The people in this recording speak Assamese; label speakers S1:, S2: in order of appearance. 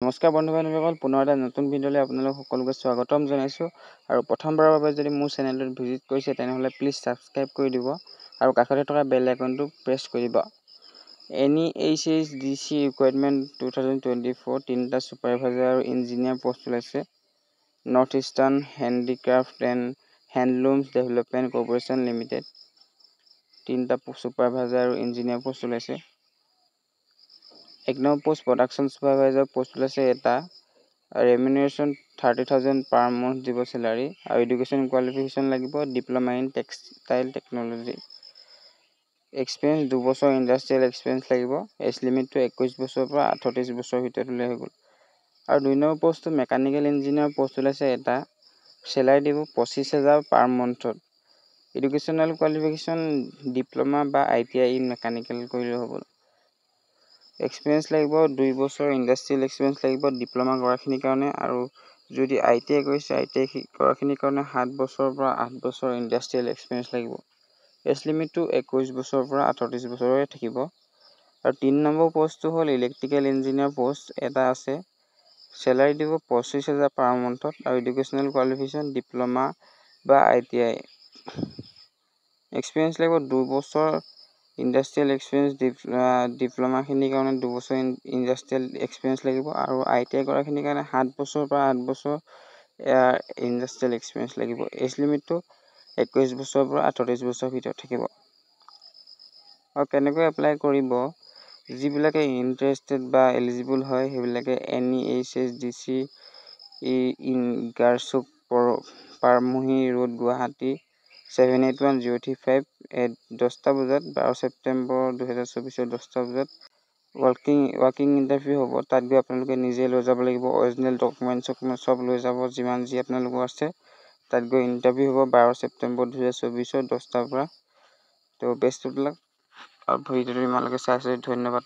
S1: নমস্কাৰ বন্ধু বান্ধৱীসকল, পুনৰ এটা নতুন ভিডিঅ'লৈ আপোনালোক সকলোকে স্বাগতম জনাইছোঁ। আৰু প্ৰথমবাৰৰ বাবে যদি মোৰ চেনেলটোত ভিজিট কৰিছে তেনেহ'লে প্লিজ ছাবস্ক্ৰাইব কৰি দিব আৰু কাষতে থকা বেল আইকনটো প্ৰেছ কৰি দিব। NEHSDC ৰিকুৱাৰমেণ্ট 2024 তিনিটা ছুপাৰভাইজাৰ আৰু ইঞ্জিনিয়াৰ পষ্ট ওলাইছে। North eastern handicraft and handlooms development corporation limited তিনিটা ছুপাৰভাইজাৰ আৰু ইঞ্জিনিয়াৰ পষ্ট ওলাইছে। 1 number post production supervisor post ওলাইছে এটা। ৰেমিনেশ্যন 30,000 পাৰ মান্থ দিব চেলাৰী আৰু এডুকেশ্যন কোৱালিফিকেশ্যন লাগিব diploma in textile technology. Experience 2 বছৰ ইণ্ডাষ্ট্ৰিয়েল এক্সপিৰিয়েঞ্চ লাগিব। এজ লিমিটটো 21 বছৰৰ পৰা 38 বছৰৰ ভিতৰত হ'লে হৈ গ'ল। আৰু 2 নম্বৰ পোষ্টটো মেকানিকেল ইঞ্জিনিয়াৰ পষ্ট ওলাইছে এটা। চেলাৰী দিব 25,000 পাৰ মান্থত। এডুকেশ্যনেল কোৱালিফিকেশ্যন ডিপ্ল'মা বা ITI ইন মেকানিকেল কৰিলে হ'ব। এক্সপিৰিয়েঞ্চ লাগিব 2 বছৰ ইণ্ডাষ্ট্ৰিয়েল এক্সপিৰিয়েঞ্চ লাগিব ডিপ্ল'মা কৰাখিনিৰ কাৰণে, আৰু যদি ITI কৰিছে ITI কৰাখিনিৰ কাৰণে 7 বছৰৰ পৰা 8 বছৰ ইণ্ডাষ্ট্ৰিয়েল এক্সপিৰিয়েঞ্চ লাগিব। এজ লিমিটটো 21 বছৰৰ পৰা 38 বছৰৰে থাকিব। আৰু 3 নম্বৰ পোষ্টটো হ'ল ইলেক্ট্ৰিকেল ইঞ্জিনিয়াৰ পষ্ট এটা আছে। চেলাৰী দিব 25,000 পাৰ মান্থত আৰু এডুকেশ্যনেল কোৱালিফিকেশ্যন ডিপ্ল'মা বা ITI। এক্সপিৰিয়েঞ্চ লাগিব 2 বছৰ ইণ্ডাষ্ট্ৰিয়েল এক্সপিৰিয়েঞ্চ ডিপ্ল'মাখিনিৰ কাৰণে 2 বছৰ ইণ্ডাষ্ট্ৰিয়েল এক্সপিৰিয়েঞ্চ লাগিব, আৰু ITI কৰাখিনিৰ কাৰণে 7 বছৰৰ পৰা 8 বছৰ ইণ্ডাষ্ট্ৰিয়েল এক্সপিৰিয়েঞ্চ লাগিব। এজ লিমিটটো 21 বছৰৰ পৰা 38 বছৰৰ ভিতৰত থাকিব। আৰু কেনেকৈ এপ্লাই কৰিব, যিবিলাকে ইণ্টাৰেষ্টেড বা এলিজিবল হয় সেইবিলাকে NEHSDC ইন গাৰচুক পাৰমুহি ৰোড গুৱাহাটী 781035 at 10টা বজাত 12 ছেপ্টেম্বৰ 2024 10টা বজাত ৱাকিং ইণ্টাৰভিউ হ'ব। তাত গৈ আপোনালোকে নিজে লৈ যাব লাগিব অৰিজিনেল ডকুমেণ্টছ চব লৈ যাব, যিমান যি আপোনালোকৰ আছে। তাত গৈ ইণ্টাৰভিউ হ'ব 12 ছেপ্টেম্বৰ 2024 10টাৰ পৰা। তো বেষ্ট অফ লাক। আৰু ভিডিঅ'টো ইমানলৈকে চাইছে ধন্যবাদ।